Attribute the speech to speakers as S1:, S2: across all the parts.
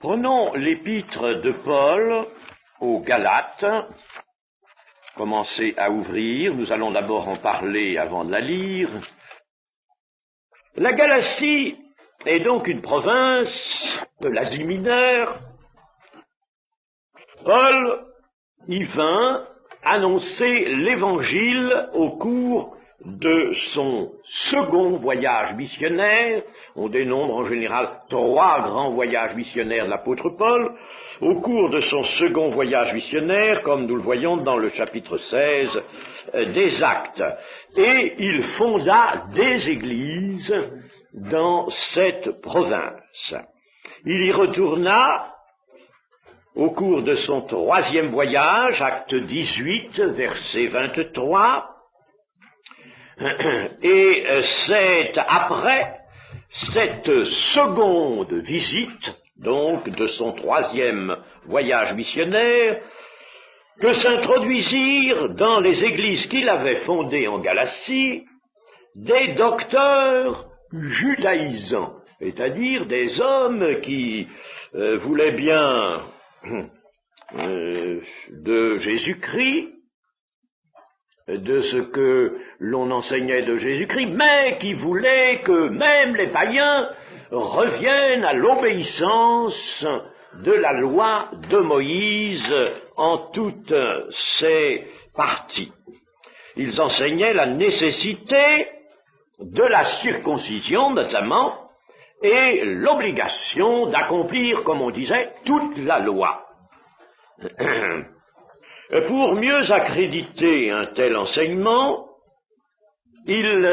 S1: Prenons l'épître de Paul aux Galates. Commencez à ouvrir, nous allons d'abord en parler avant de la lire. La Galatie est donc une province de l'Asie mineure. Paul y vint annoncer l'Évangile au cours de son second voyage missionnaire. On dénombre en général 3 grands voyages missionnaires de l'apôtre Paul. Au cours de son second voyage missionnaire, comme nous le voyons dans le chapitre 16 des Actes. Et il fonda des églises dans cette province. Il y retourna au cours de son 3e voyage, acte 18, verset 23, et c'est après cette seconde visite, donc de son 3e voyage missionnaire, que s'introduisirent dans les églises qu'il avait fondées en Galatie des docteurs judaïsants, c'est-à-dire des hommes qui voulaient bien de Jésus-Christ, de ce que l'on enseignait de Jésus-Christ, mais qui voulaient que même les païens reviennent à l'obéissance de la loi de Moïse en toutes ses parties. Ils enseignaient la nécessité de la circoncision notamment, et l'obligation d'accomplir, comme on disait, toute la loi. Pour mieux accréditer un tel enseignement, ils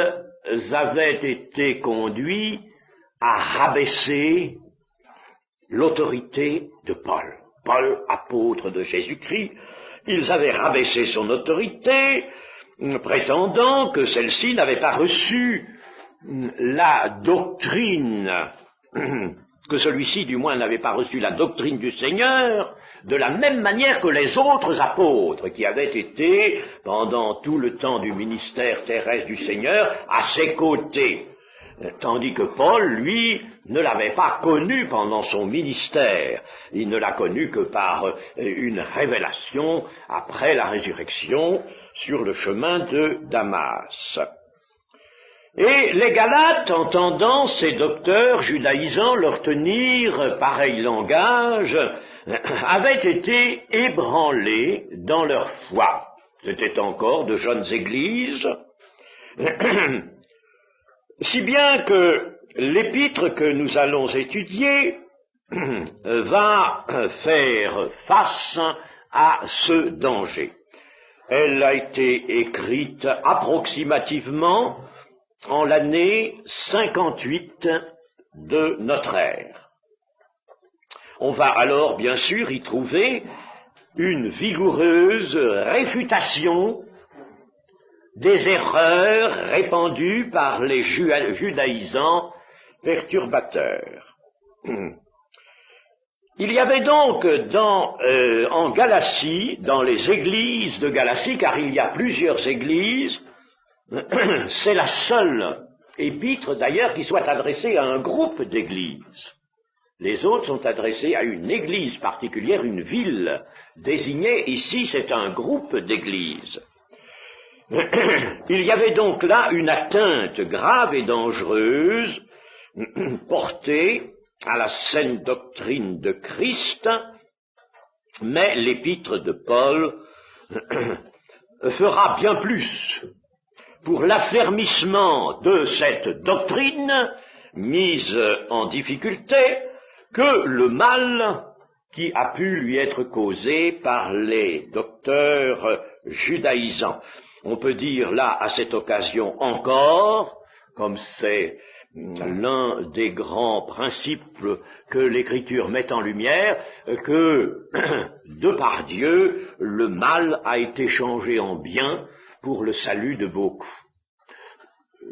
S1: avaient été conduits à rabaisser l'autorité de Paul. Paul, apôtre de Jésus-Christ, ils avaient rabaissé son autorité, prétendant que celle-ci n'avait pas reçu la doctrine, que celui-ci du moins n'avait pas reçu la doctrine du Seigneur, de la même manière que les autres apôtres qui avaient été, pendant tout le temps du ministère terrestre du Seigneur, à ses côtés. Tandis que Paul, lui, ne l'avait pas connu pendant son ministère. Il ne l'a connu que par une révélation après la résurrection sur le chemin de Damas. Et les Galates, entendant ces docteurs judaïsants leur tenir pareil langage, avaient été ébranlés dans leur foi. C'étaient encore de jeunes églises, si bien que l'épître que nous allons étudier va faire face à ce danger. Elle a été écrite approximativement en l'année 58 de notre ère. On va alors bien sûr y trouver une vigoureuse réfutation des erreurs répandues par les judaïsants perturbateurs. Il y avait donc en Galatie, dans les églises de Galatie, car il y a plusieurs églises, c'est la seule épître d'ailleurs qui soit adressée à un groupe d'églises. Les autres sont adressés à une église particulière, une ville désignée. Ici, c'est un groupe d'églises. Il y avait donc là une atteinte grave et dangereuse portée à la saine doctrine de Christ, mais l'épître de Paul fera bien plus pour l'affermissement de cette doctrine mise en difficulté que le mal qui a pu lui être causé par les docteurs judaïsants. On peut dire là, à cette occasion encore, comme c'est l'un des grands principes que l'Écriture met en lumière, que, de par Dieu, le mal a été changé en bien pour le salut de beaucoup.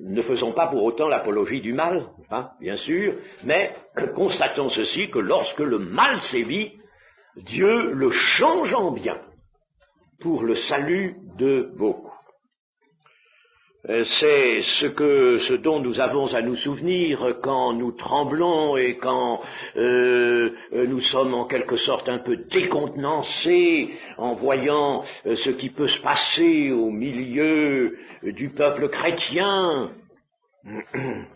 S1: Ne faisons pas pour autant l'apologie du mal, bien sûr, mais constatons ceci, que lorsque le mal sévit, Dieu le change en bien pour le salut de beaucoup. C'est ce dont nous avons à nous souvenir quand nous tremblons et quand nous sommes en quelque sorte un peu décontenancés en voyant ce qui peut se passer au milieu du peuple chrétien.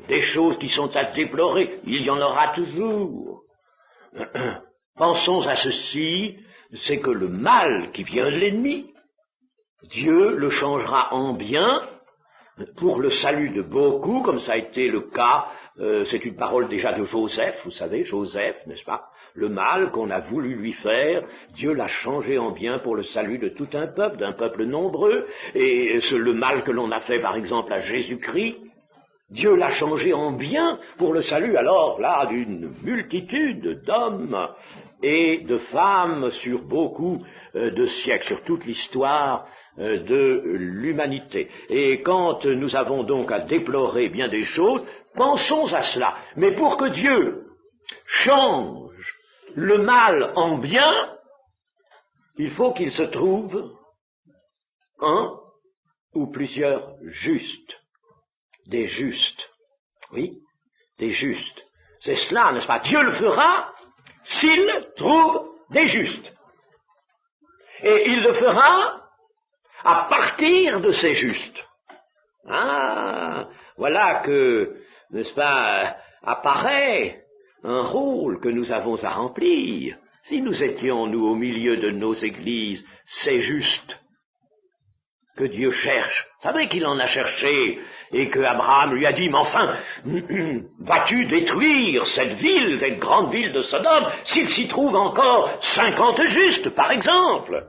S1: Des choses qui sont à déplorer, il y en aura toujours. Pensons à ceci, c'est que le mal qui vient de l'ennemi, Dieu le changera en bien pour le salut de beaucoup, comme ça a été le cas, c'est une parole déjà de Joseph, vous savez, Joseph, n'est-ce pas? Le mal qu'on a voulu lui faire, Dieu l'a changé en bien pour le salut de tout un peuple, d'un peuple nombreux, et le mal que l'on a fait par exemple à Jésus-Christ, Dieu l'a changé en bien pour le salut, alors là, d'une multitude d'hommes et de femmes sur beaucoup de siècles, sur toute l'histoire de l'humanité. Et quand nous avons donc à déplorer bien des choses, pensons à cela. Mais pour que Dieu change le mal en bien, il faut qu'il se trouve un ou plusieurs justes. Des justes. Oui, des justes. C'est cela, n'est-ce pas? Dieu le fera s'il trouve des justes. Et il le fera à partir de ces justes. Ah, voilà que, n'est-ce pas, apparaît un rôle que nous avons à remplir. Si nous étions, nous, au milieu de nos églises, ces justes que Dieu cherche. Vous savez qu'il en a cherché et que Abraham lui a dit, mais enfin, vas-tu détruire cette ville, cette grande ville de Sodome, s'il s'y trouve encore 50 justes, par exemple?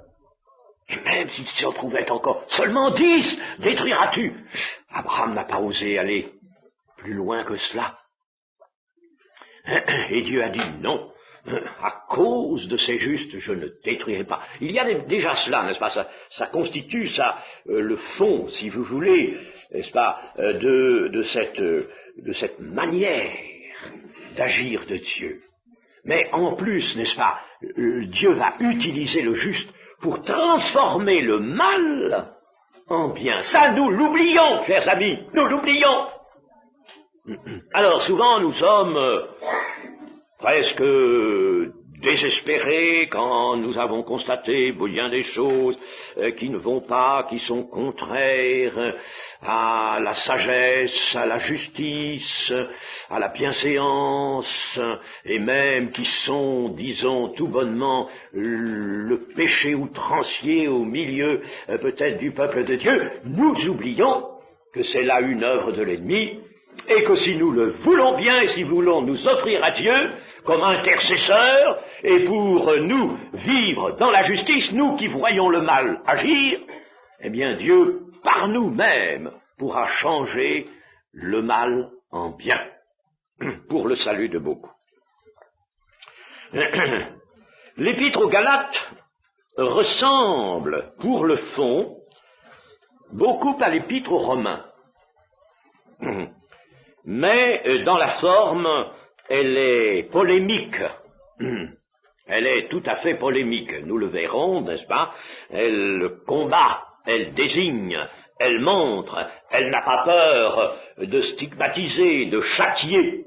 S1: Et même s'il s'en trouvait encore seulement 10, détruiras-tu? Abraham n'a pas osé aller plus loin que cela. Et Dieu a dit non. À cause de ces justes, je ne détruirai pas. Il y a déjà cela, n'est-ce pas? Ça constitue le fond, si vous voulez, n'est-ce pas, de cette manière d'agir de Dieu. Mais en plus, n'est-ce pas, Dieu va utiliser le juste pour transformer le mal en bien. Ça, nous l'oublions, chers amis, nous l'oublions. Alors souvent, nous sommes presque désespérés quand nous avons constaté bien des choses qui ne vont pas, qui sont contraires à la sagesse, à la justice, à la bienséance, et même qui sont, disons tout bonnement, le péché outrancier au milieu peut-être du peuple de Dieu. Nous oublions que c'est là une œuvre de l'ennemi, et que si nous le voulons bien, et si nous voulons nous offrir à Dieu comme intercesseurs, et pour nous vivre dans la justice, nous qui voyons le mal agir, eh bien Dieu, par nous-mêmes, pourra changer le mal en bien, pour le salut de beaucoup. L'Épître aux Galates ressemble, pour le fond, beaucoup à l'Épître aux Romains. Mais dans la forme, elle est polémique. Elle est tout à fait polémique. Nous le verrons, n'est-ce pas? Elle combat, elle désigne, elle montre, elle n'a pas peur de stigmatiser, de châtier.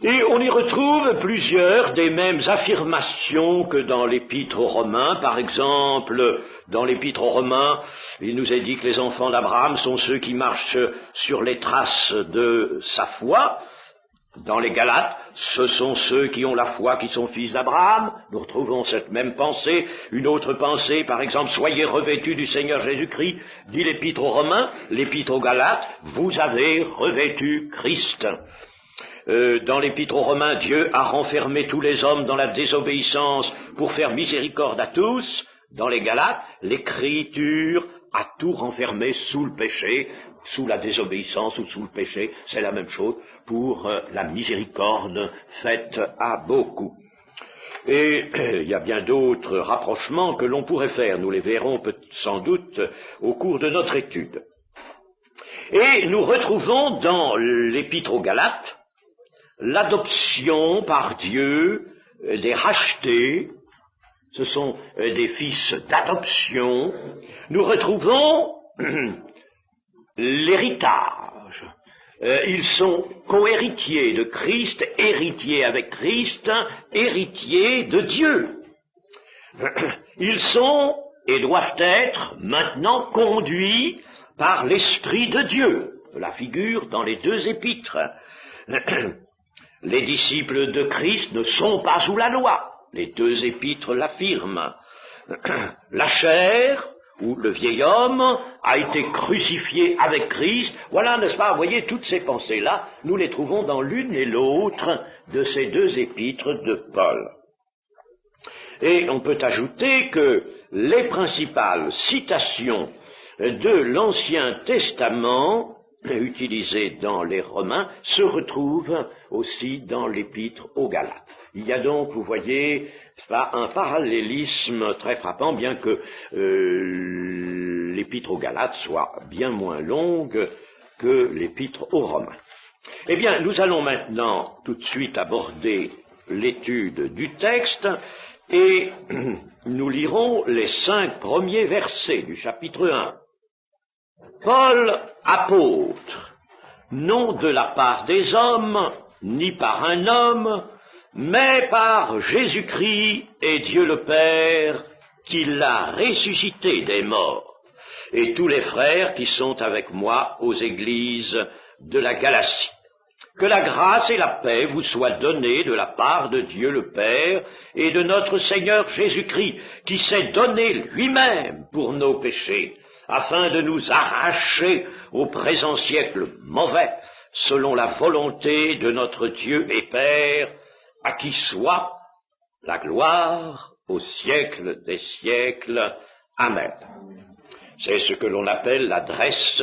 S1: Et on y retrouve plusieurs des mêmes affirmations que dans l'Épître aux Romains. Par exemple, dans l'Épître aux Romains, il nous est dit que les enfants d'Abraham sont ceux qui marchent sur les traces de sa foi. Dans les Galates, ce sont ceux qui ont la foi qui sont fils d'Abraham. Nous retrouvons cette même pensée. Une autre pensée, par exemple, soyez revêtus du Seigneur Jésus-Christ, dit l'Épître aux Romains. L'Épître aux Galates, vous avez revêtu Christ. Dans l'Épître aux Romains, Dieu a renfermé tous les hommes dans la désobéissance pour faire miséricorde à tous. Dans les Galates, l'Écriture a tout renfermé sous le péché, sous la désobéissance ou sous le péché. C'est la même chose pour la miséricorde faite à beaucoup. Et il y a bien d'autres rapprochements que l'on pourrait faire. Nous les verrons sans doute au cours de notre étude. Et nous retrouvons dans l'Épître aux Galates l'adoption par Dieu des rachetés, ce sont des fils d'adoption. Nous retrouvons l'héritage. Ils sont co-héritiers de Christ, héritiers avec Christ, héritiers de Dieu. Ils sont et doivent être maintenant conduits par l'Esprit de Dieu. La figure dans les deux épîtres. Les disciples de Christ ne sont pas sous la loi. Les deux épîtres l'affirment. La chair, ou le vieil homme, a été crucifié avec Christ. Voilà, n'est-ce pas, vous voyez, toutes ces pensées-là, nous les trouvons dans l'une et l'autre de ces deux épîtres de Paul. Et on peut ajouter que les principales citations de l'Ancien Testament utilisées dans les Romains se retrouvent aussi dans l'épître aux Galates. Il y a donc, vous voyez, un parallélisme très frappant, bien que l'épître aux Galates soit bien moins longue que l'épître aux Romains. Eh bien, nous allons maintenant tout de suite aborder l'étude du texte, et nous lirons les 5 premiers versets du chapitre 1. Paul, apôtre, non de la part des hommes, ni par un homme, mais par Jésus-Christ et Dieu le Père, qui l'a ressuscité des morts, et tous les frères qui sont avec moi aux églises de la Galatie. Que la grâce et la paix vous soient données de la part de Dieu le Père et de notre Seigneur Jésus-Christ, qui s'est donné lui-même pour nos péchés, afin de nous arracher au présent siècle mauvais, selon la volonté de notre Dieu et Père, à qui soit la gloire au siècle des siècles. Amen. C'est ce que l'on appelle l'adresse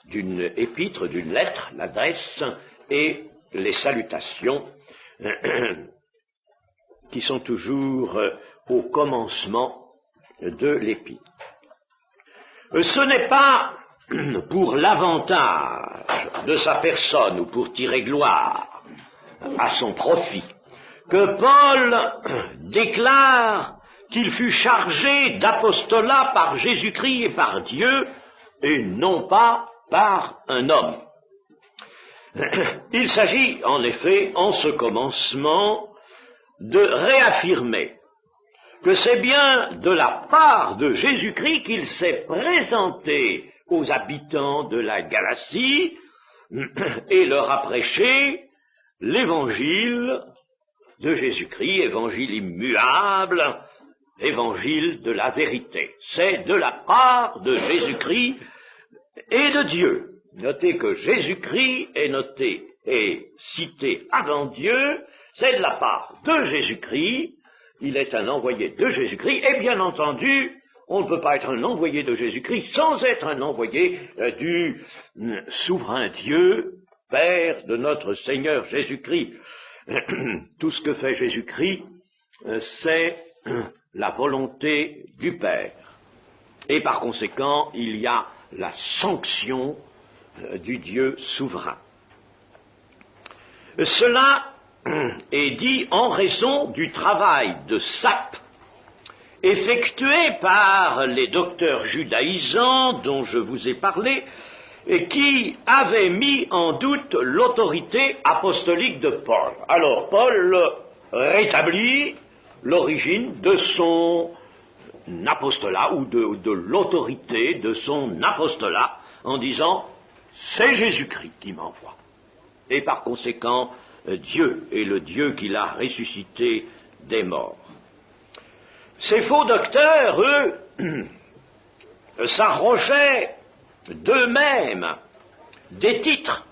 S1: d'une épître, d'une lettre, l'adresse et les salutations qui sont toujours au commencement de l'épître. Ce n'est pas pour l'avantage de sa personne ou pour tirer gloire à son profit que Paul déclare qu'il fut chargé d'apostolat par Jésus-Christ et par Dieu, et non pas par un homme. Il s'agit en effet, en ce commencement, de réaffirmer que c'est bien de la part de Jésus-Christ qu'il s'est présenté aux habitants de la Galatie et leur a prêché l'évangile de Jésus-Christ, évangile immuable, évangile de la vérité. C'est de la part de Jésus-Christ et de Dieu. Notez que Jésus-Christ est cité avant Dieu, c'est de la part de Jésus-Christ, il est un envoyé de Jésus-Christ, et bien entendu, on ne peut pas être un envoyé de Jésus-Christ sans être un envoyé du souverain Dieu, Père de notre Seigneur Jésus-Christ. Tout ce que fait Jésus-Christ, c'est la volonté du Père. Et par conséquent, il y a la sanction du Dieu souverain. Cela est dit en raison du travail de sape effectué par les docteurs judaïsants dont je vous ai parlé et qui avaient mis en doute l'autorité apostolique de Paul. Alors Paul rétablit l'origine de son apostolat ou de l'autorité de son apostolat en disant c'est Jésus-Christ qui m'envoie. Et par conséquent, Dieu est le Dieu qui l'a ressuscité des morts. Ces faux docteurs, eux, s'arrogeaient d'eux-mêmes des titres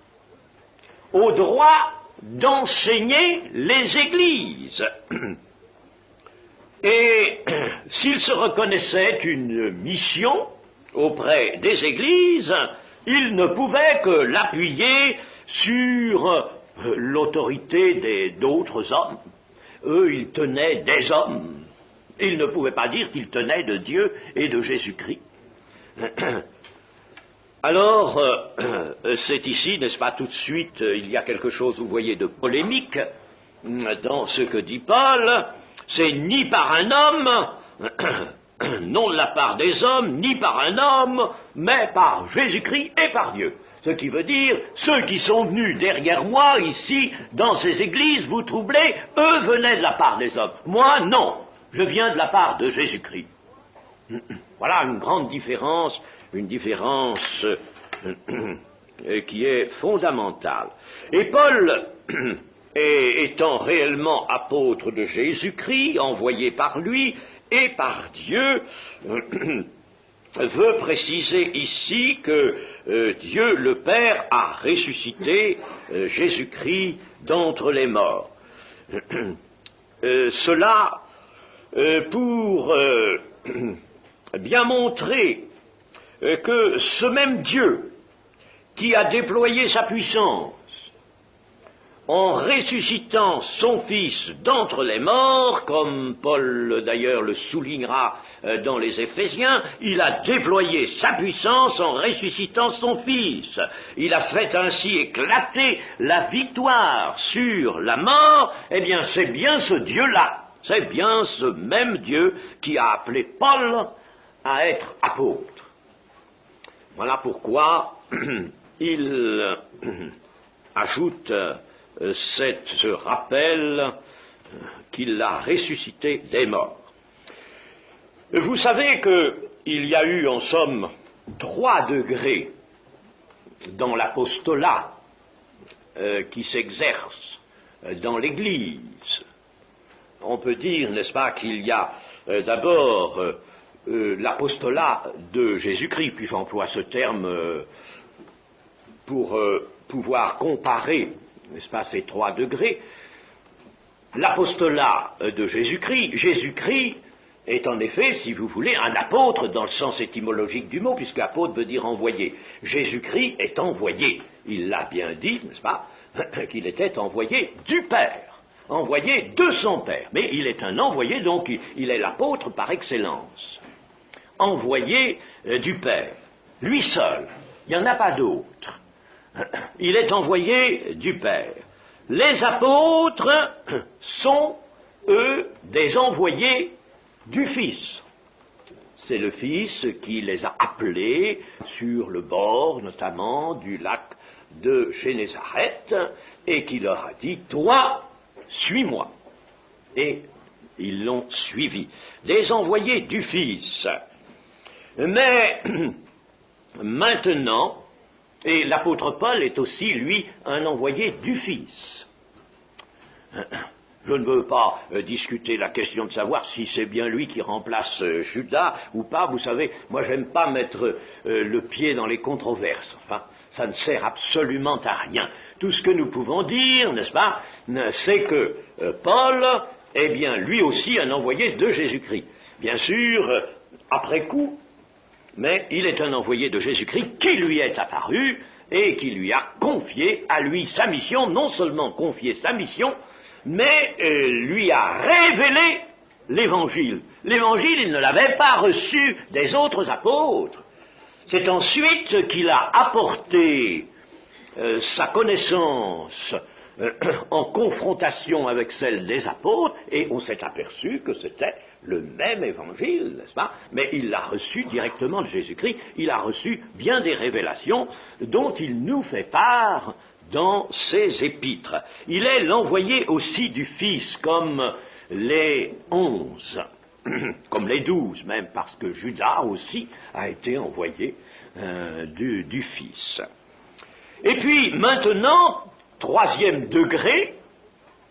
S1: au droit d'enseigner les églises. Et s'ils se reconnaissaient une mission auprès des églises, ils ne pouvaient que l'appuyer sur l'autorité d'autres hommes. Eux, ils tenaient des hommes. Ils ne pouvaient pas dire qu'ils tenaient de Dieu et de Jésus-Christ. Alors, c'est ici, n'est-ce pas, tout de suite, il y a quelque chose, vous voyez, de polémique dans ce que dit Paul. C'est ni par un homme, non de la part des hommes, ni par un homme, mais par Jésus-Christ et par Dieu. Ce qui veut dire, ceux qui sont venus derrière moi, ici, dans ces églises, vous troublez, eux venaient de la part des hommes. Moi, non, je viens de la part de Jésus-Christ. Voilà une grande différence, une différence qui est fondamentale. Et Paul, étant réellement apôtre de Jésus-Christ, envoyé par lui et par Dieu, veut préciser ici que Dieu le Père a ressuscité Jésus-Christ d'entre les morts. Cela pour bien montrer que ce même Dieu qui a déployé sa puissance en ressuscitant son Fils d'entre les morts, comme Paul d'ailleurs le soulignera dans les Éphésiens, il a déployé sa puissance en ressuscitant son Fils. Il a fait ainsi éclater la victoire sur la mort. Eh bien, c'est bien ce Dieu-là, c'est bien ce même Dieu qui a appelé Paul à être apôtre. Voilà pourquoi il ajoute ce rappel qu'il a ressuscité des morts. Vous savez qu'il y a eu en somme 3 degrés dans l'apostolat qui s'exerce dans l'Église. On peut dire, n'est-ce pas, qu'il y a d'abord l'apostolat de Jésus-Christ, puis j'emploie ce terme pour pouvoir comparer, n'est-ce pas, ces 3 degrés. L'apostolat de Jésus-Christ, Jésus-Christ est en effet, si vous voulez, un apôtre dans le sens étymologique du mot, puisque apôtre veut dire envoyé. Jésus-Christ est envoyé. Il l'a bien dit, n'est-ce pas, qu'il était envoyé du Père, envoyé de son Père. Mais il est un envoyé, donc il est l'apôtre par excellence. Envoyé du Père. Lui seul. Il n'y en a pas d'autre. Il est envoyé du Père. Les apôtres sont, eux, des envoyés du Fils. C'est le Fils qui les a appelés sur le bord, notamment, du lac de Génézareth, et qui leur a dit, « Toi, suis-moi ». Et ils l'ont suivi. Des envoyés du Fils. Mais maintenant, et l'apôtre Paul est aussi, lui, un envoyé du Fils. Je ne veux pas discuter la question de savoir si c'est bien lui qui remplace Judas ou pas. Vous savez, moi j'aime pas mettre le pied dans les controverses. Enfin, ça ne sert absolument à rien. Tout ce que nous pouvons dire, n'est-ce pas, c'est que Paul est bien lui aussi un envoyé de Jésus-Christ. Bien sûr, après coup, mais il est un envoyé de Jésus-Christ qui lui est apparu et qui lui a confié à lui sa mission, non seulement confié sa mission, mais lui a révélé l'Évangile. L'Évangile, il ne l'avait pas reçu des autres apôtres. C'est ensuite qu'il a apporté sa connaissance en confrontation avec celle des apôtres, et on s'est aperçu que c'était le même évangile, n'est-ce pas? Mais il l'a reçu directement de Jésus-Christ, il a reçu bien des révélations dont il nous fait part dans ses épîtres. Il est l'envoyé aussi du Fils, comme les 11, comme les 12 même, parce que Judas aussi a été envoyé du Fils. Et puis maintenant, 3e degré,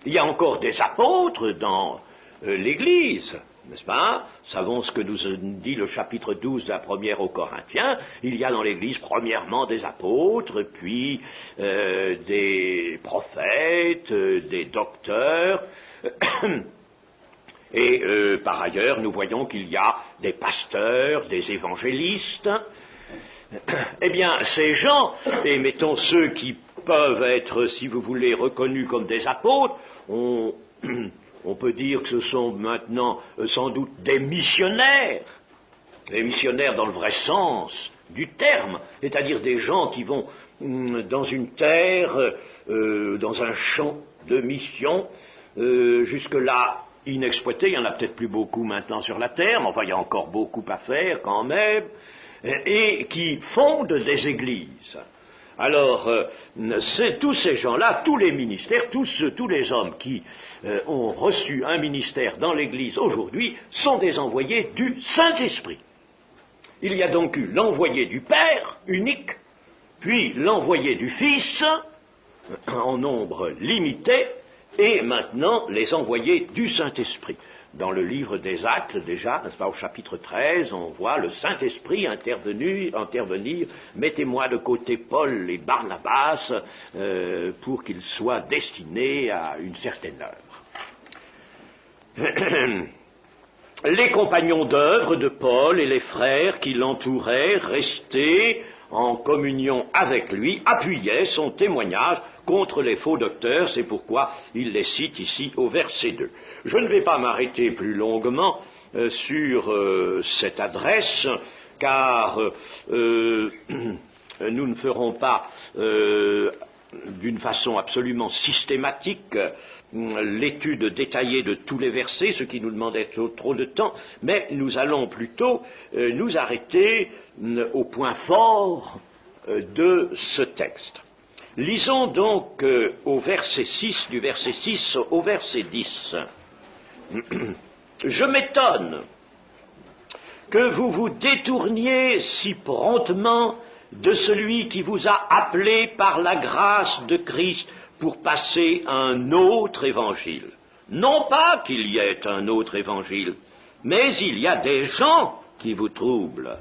S1: il y a encore des apôtres dans l'Église, n'est-ce pas? Savons ce que nous dit le chapitre 12 de la première aux Corinthiens. Il y a dans l'Église premièrement des apôtres, puis des prophètes, des docteurs, et par ailleurs nous voyons qu'il y a des pasteurs, des évangélistes. Eh bien, ces gens, et mettons ceux qui peuvent être, si vous voulez, reconnus comme des apôtres, on peut dire que ce sont maintenant sans doute des missionnaires dans le vrai sens du terme, c'est-à-dire des gens qui vont dans une terre, dans un champ de mission, jusque-là inexploités, il n'y en a peut-être plus beaucoup maintenant sur la terre, mais enfin il y a encore beaucoup à faire quand même, et qui fondent des églises. Alors, tous ces gens-là, tous les ministères, tous les hommes qui ont reçu un ministère dans l'Église aujourd'hui sont des envoyés du Saint-Esprit. Il y a donc eu l'envoyé du Père unique, puis l'envoyé du Fils, en nombre limité, et maintenant les envoyés du Saint-Esprit. Dans le livre des Actes, déjà, n'est-ce pas, au chapitre 13, on voit le Saint-Esprit intervenir, mettez-moi de côté Paul et Barnabas pour qu'ils soient destinés à une certaine œuvre. Les compagnons d'œuvre de Paul et les frères qui l'entouraient, restés en communion avec lui, appuyaient son témoignage contre les faux docteurs, c'est pourquoi il les cite ici au verset 2. Je ne vais pas m'arrêter plus longuement sur cette adresse, car nous ne ferons pas d'une façon absolument systématique l'étude détaillée de tous les versets, ce qui nous demandait trop de temps, mais nous allons plutôt nous arrêter au point fort de ce texte. Lisons donc au verset 6, du verset 6 au verset 10. Je m'étonne que vous vous détourniez si promptement de celui qui vous a appelé par la grâce de Christ pour passer à un autre évangile. Non pas qu'il y ait un autre évangile, mais il y a des gens qui vous troublent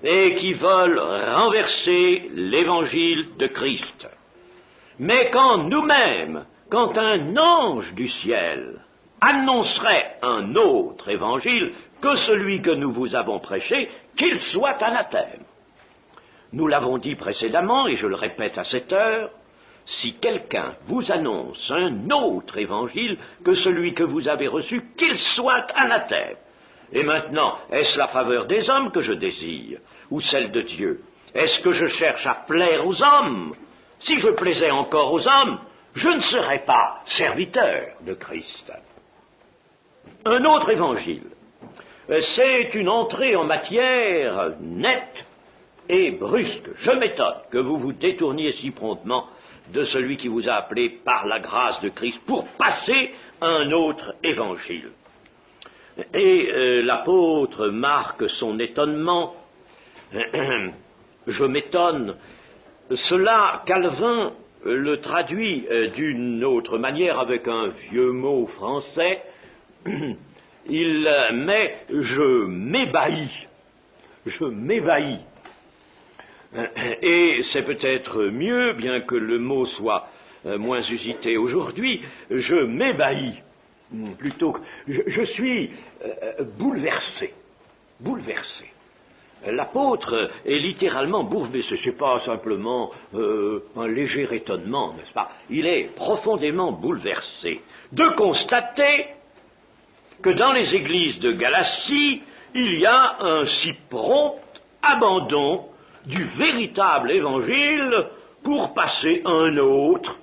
S1: et qui veulent renverser l'évangile de Christ. Mais quand nous-mêmes, quand un ange du ciel annoncerait un autre évangile que celui que nous vous avons prêché, qu'il soit anathème. Nous l'avons dit précédemment, et je le répète à cette heure, si quelqu'un vous annonce un autre évangile que celui que vous avez reçu, qu'il soit anathème. Et maintenant, est-ce la faveur des hommes que je désire, ou celle de Dieu? Est-ce que je cherche à plaire aux hommes? Si je plaisais encore aux hommes, je ne serais pas serviteur de Christ. Un autre évangile, c'est une entrée en matière nette et brusque. Je m'étonne que vous vous détourniez si promptement de celui qui vous a appelé par la grâce de Christ pour passer à un autre évangile. Et l'apôtre marque son étonnement. Je m'étonne. Cela, Calvin le traduit d'une autre manière avec un vieux mot français. Il met « je m'ébahis ». Je m'ébahis. Et c'est peut-être mieux, bien que le mot soit moins usité aujourd'hui, je m'ébahis. Plutôt que je suis bouleversé. Bouleversé. L'apôtre est littéralement bouleversé. Ce n'est pas simplement un léger étonnement, n'est-ce pas? Il est profondément bouleversé de constater que dans les églises de Galatie, il y a un si prompt abandon du véritable évangile pour passer à un autre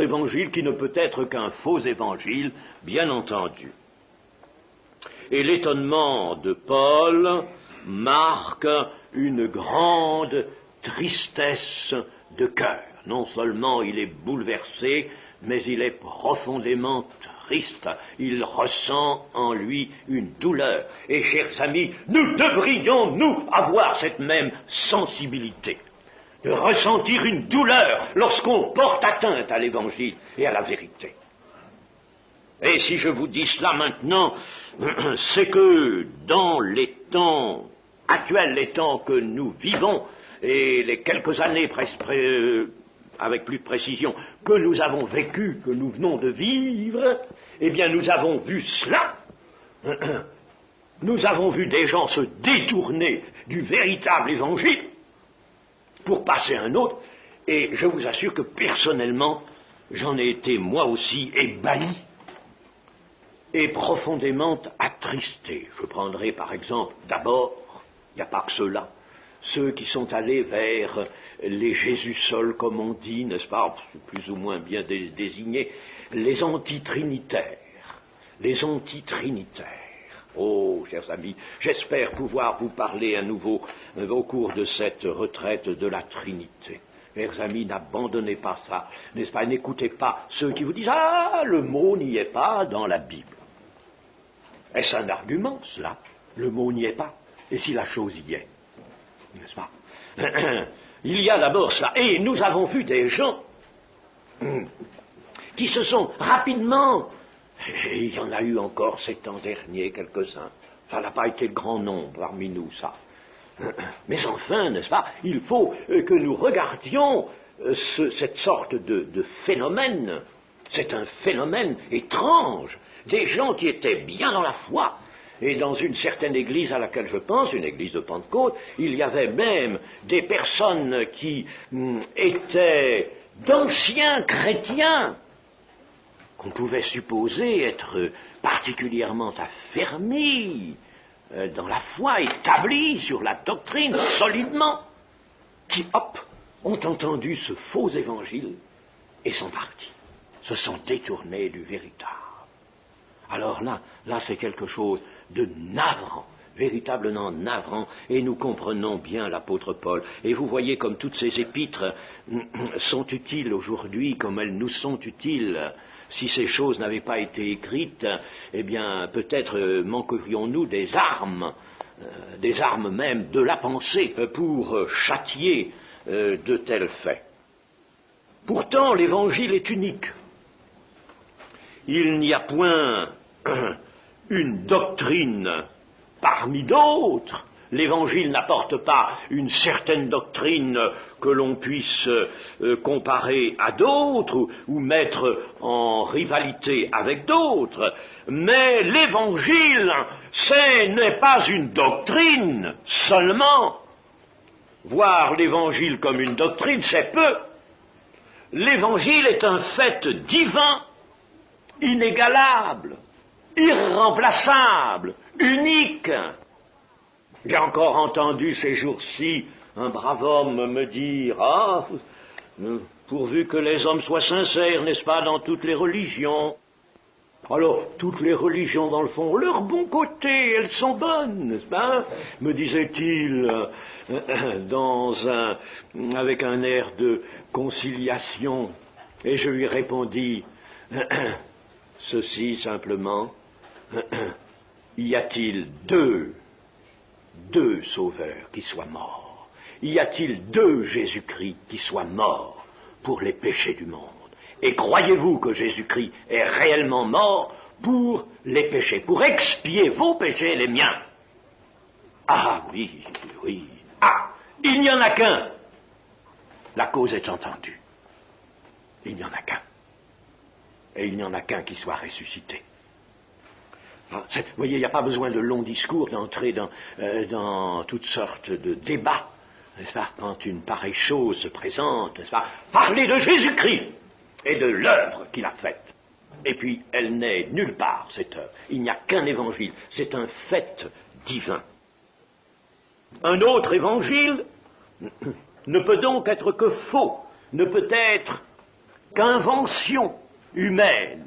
S1: évangile qui ne peut être qu'un faux évangile, bien entendu. Et l'étonnement de Paul marque une grande tristesse de cœur. Non seulement il est bouleversé, mais il est profondément triste. Il ressent en lui une douleur. Et, chers amis, nous devrions, nous, avoir cette même sensibilité, de ressentir une douleur lorsqu'on porte atteinte à l'Évangile et à la vérité. Et si je vous dis cela maintenant, c'est que dans les temps actuels, les temps que nous vivons, et les quelques années avec plus de précision, que nous avons vécu, que nous venons de vivre, eh bien nous avons vu cela. Nous avons vu des gens se détourner du véritable évangile pour passer à un autre, et je vous assure que personnellement, j'en ai été moi aussi ébahi et profondément attristé. Je prendrai par exemple d'abord, il n'y a pas que ceux-là, ceux qui sont allés vers les Jésus-sols, comme on dit, n'est-ce pas, plus ou moins bien désignés, les antitrinitaires, les antitrinitaires. Oh, chers amis, j'espère pouvoir vous parler à nouveau au cours de cette retraite de la Trinité. Chers amis, n'abandonnez pas ça, n'est-ce pas? N'écoutez pas ceux qui vous disent « Ah, le mot n'y est pas dans la Bible ». Est-ce un argument, cela? Le mot n'y est pas. Et si la chose y est? N'est-ce pas? Il y a d'abord cela. Et nous avons vu des gens qui se sont rapidement... Et il y en a eu encore ces temps derniers, quelques-uns. Ça n'a pas été le grand nombre parmi nous, ça. Mais enfin, n'est-ce pas, il faut que nous regardions cette sorte de phénomène. C'est un phénomène étrange. Des gens qui étaient bien dans la foi. Et dans une certaine église à laquelle je pense, une église de Pentecôte, il y avait même des personnes qui étaient d'anciens chrétiens, qu'on pouvait supposer être particulièrement affermis dans la foi, établis sur la doctrine solidement, qui, hop, ont entendu ce faux évangile et sont partis, se sont détournés du véritable. Alors là c'est quelque chose de navrant, véritablement navrant, et nous comprenons bien l'apôtre Paul. Et vous voyez comme toutes ces épîtres sont utiles aujourd'hui, comme elles nous sont utiles. Si ces choses n'avaient pas été écrites, eh bien peut-être manquerions-nous des armes même de la pensée pour châtier de tels faits. Pourtant, l'évangile est unique. Il n'y a point une doctrine parmi d'autres. L'évangile n'apporte pas une certaine doctrine que l'on puisse comparer à d'autres ou mettre en rivalité avec d'autres. Mais l'évangile, ce n'est pas une doctrine seulement. Voir l'évangile comme une doctrine, c'est peu. L'évangile est un fait divin, inégalable, irremplaçable, unique. J'ai encore entendu ces jours-ci un brave homme me dire « Ah, pourvu que les hommes soient sincères, n'est-ce pas, dans toutes les religions ?» Alors, toutes les religions, dans le fond, ont leur bon côté, elles sont bonnes, n'est-ce pas? Me disait-il, avec un air de conciliation, et je lui répondis, ceci simplement, y a-t-il deux sauveurs qui soient morts? Y a-t-il deux Jésus-Christ qui soient morts pour les péchés du monde? Et croyez-vous que Jésus-Christ est réellement mort pour les péchés, pour expier vos péchés et les miens? Ah oui, oui. Ah, il n'y en a qu'un. La cause est entendue. Il n'y en a qu'un. Et il n'y en a qu'un qui soit ressuscité. Vous voyez, il n'y a pas besoin de longs discours, d'entrer dans toutes sortes de débats, n'est-ce pas, quand une pareille chose se présente, n'est-ce pas? Parler de Jésus-Christ et de l'œuvre qu'il a faite. Et puis, elle n'est nulle part, cette œuvre. Il n'y a qu'un évangile. C'est un fait divin. Un autre évangile ne peut donc être que faux, ne peut être qu'invention humaine.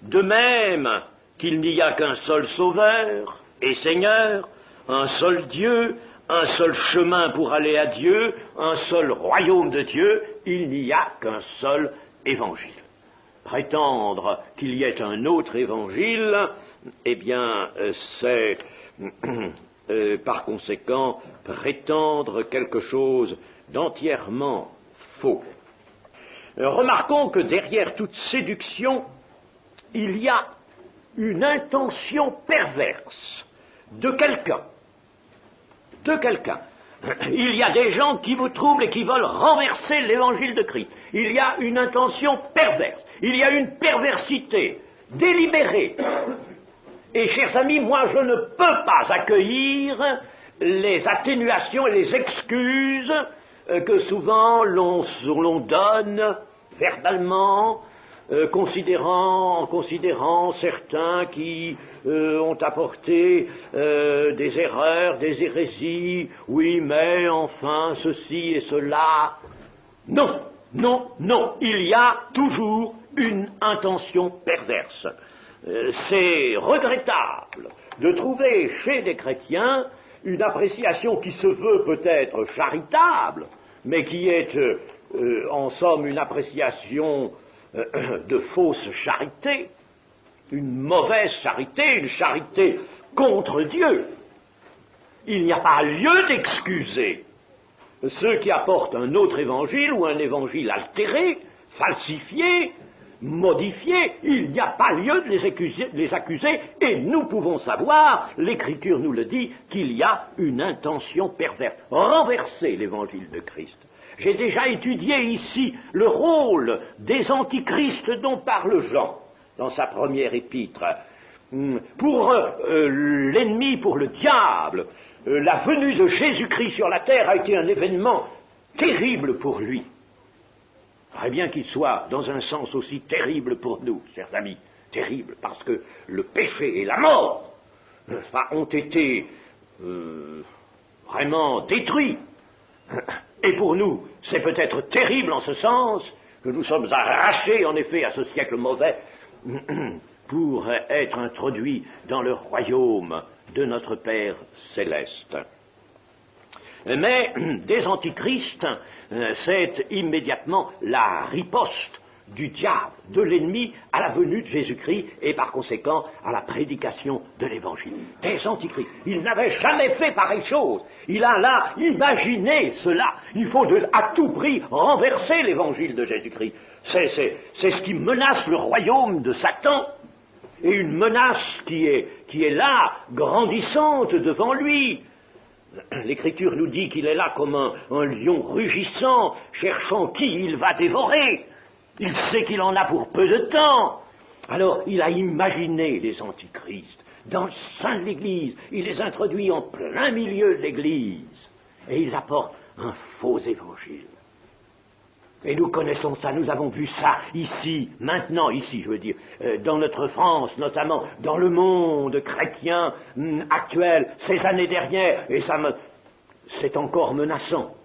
S1: De même qu'il n'y a qu'un seul Sauveur et Seigneur, un seul Dieu, un seul chemin pour aller à Dieu, un seul royaume de Dieu, il n'y a qu'un seul évangile. Prétendre qu'il y ait un autre évangile, eh bien, c'est par conséquent prétendre quelque chose d'entièrement faux. Remarquons que derrière toute séduction, il y a une intention perverse de quelqu'un. Il y a des gens qui vous troublent et qui veulent renverser l'évangile de Christ. Il y a une intention perverse. Il y a une perversité délibérée. Et chers amis, moi je ne peux pas accueillir les atténuations et les excuses que souvent l'on donne verbalement, en considérant certains qui ont apporté des erreurs, des hérésies, oui, mais enfin, ceci et cela. Non, il y a toujours une intention perverse. C'est regrettable de trouver chez des chrétiens une appréciation qui se veut peut-être charitable, mais qui est en somme une appréciation de fausse charité, une mauvaise charité, une charité contre Dieu. Il n'y a pas lieu d'excuser ceux qui apportent un autre évangile ou un évangile altéré, falsifié, modifié. Il n'y a pas lieu de les accuser, et nous pouvons savoir, l'Écriture nous le dit, qu'il y a une intention perverse. Renverser l'évangile de Christ. J'ai déjà étudié ici le rôle des antichrists dont parle Jean dans sa première épître. Pour l'ennemi, pour le diable, la venue de Jésus-Christ sur la terre a été un événement terrible pour lui. Très bien qu'il soit dans un sens aussi terrible pour nous, chers amis, terrible, parce que le péché et la mort ont été vraiment détruits. Et pour nous, c'est peut-être terrible en ce sens que nous sommes arrachés en effet à ce siècle mauvais pour être introduits dans le royaume de notre Père céleste. Mais des antichrists, c'est immédiatement la riposte du diable, de l'ennemi à la venue de Jésus-Christ et par conséquent à la prédication de l'Évangile. Des antichrists. Il n'avait jamais fait pareille chose. Il a là imaginé cela. Il faut à tout prix renverser l'Évangile de Jésus-Christ. C'est ce qui menace le royaume de Satan. Et une menace qui est là, grandissante devant lui. L'Écriture nous dit qu'il est là comme un lion rugissant, cherchant qui il va dévorer. Il sait qu'il en a pour peu de temps. Alors, il a imaginé les antichrists dans le sein de l'Église. Il les introduit en plein milieu de l'Église. Et ils apportent un faux évangile. Et nous connaissons ça, nous avons vu ça ici, maintenant, ici, je veux dire, dans notre France, notamment dans le monde chrétien actuel, ces années dernières, et c'est encore menaçant.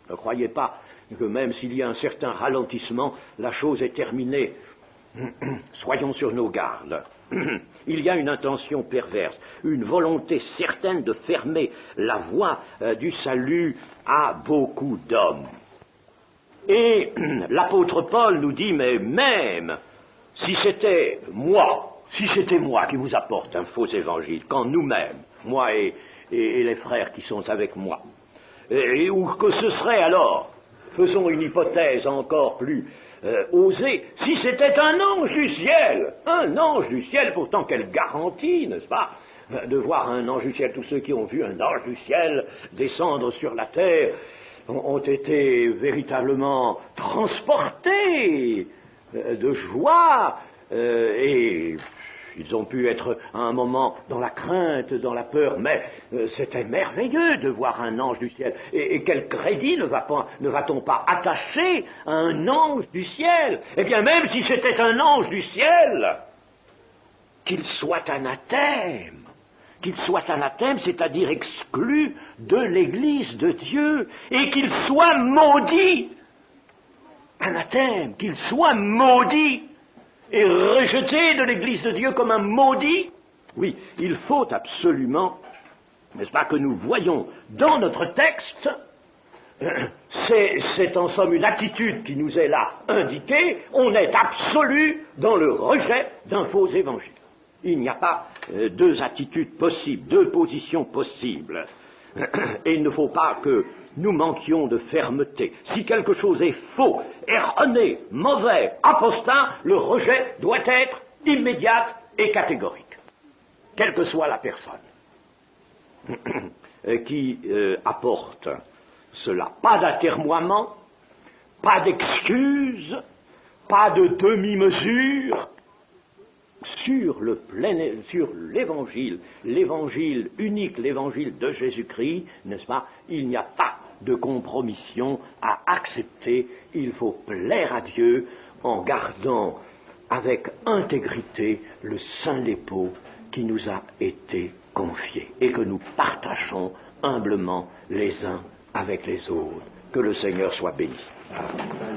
S1: Ne croyez pas que même s'il y a un certain ralentissement, la chose est terminée. Soyons sur nos gardes. Il y a une intention perverse, une volonté certaine de fermer la voie du salut à beaucoup d'hommes. Et l'apôtre Paul nous dit, mais même si c'était moi qui vous apporte un faux évangile, quand nous-mêmes, moi et les frères qui sont avec moi, ou que ce serait alors, faisons une hypothèse encore plus osée, si c'était un ange du ciel, pourtant quelle garantie, n'est-ce pas, de voir un ange du ciel. Tous ceux qui ont vu un ange du ciel descendre sur la terre ont été véritablement transportés de joie, et ils ont pu être à un moment dans la crainte, dans la peur, mais c'était merveilleux de voir un ange du ciel. Et quel crédit ne va-t-on pas attacher à un ange du ciel? Eh bien, même si c'était un ange du ciel, qu'il soit anathème, c'est-à-dire exclu de l'Église de Dieu, et qu'il soit maudit, anathème, qu'il soit maudit, et rejeté de l'Église de Dieu comme un maudit. Oui, il faut absolument, n'est-ce pas, que nous voyons dans notre texte, c'est en somme une attitude qui nous est là indiquée, on est absolu dans le rejet d'un faux évangile. Il n'y a pas deux attitudes possibles, deux positions possibles. Et il ne faut pas que nous manquions de fermeté. Si quelque chose est faux, erroné, mauvais, apostat, le rejet doit être immédiat et catégorique, quelle que soit la personne qui apporte cela. Pas d'atermoiement, pas d'excuses, pas de demi-mesure, sur l'évangile, l'évangile unique, l'évangile de Jésus-Christ, n'est-ce pas? Il n'y a pas de compromission à accepter. Il faut plaire à Dieu en gardant avec intégrité le saint dépôt qui nous a été confié et que nous partageons humblement les uns avec les autres. Que le Seigneur soit béni. Amen.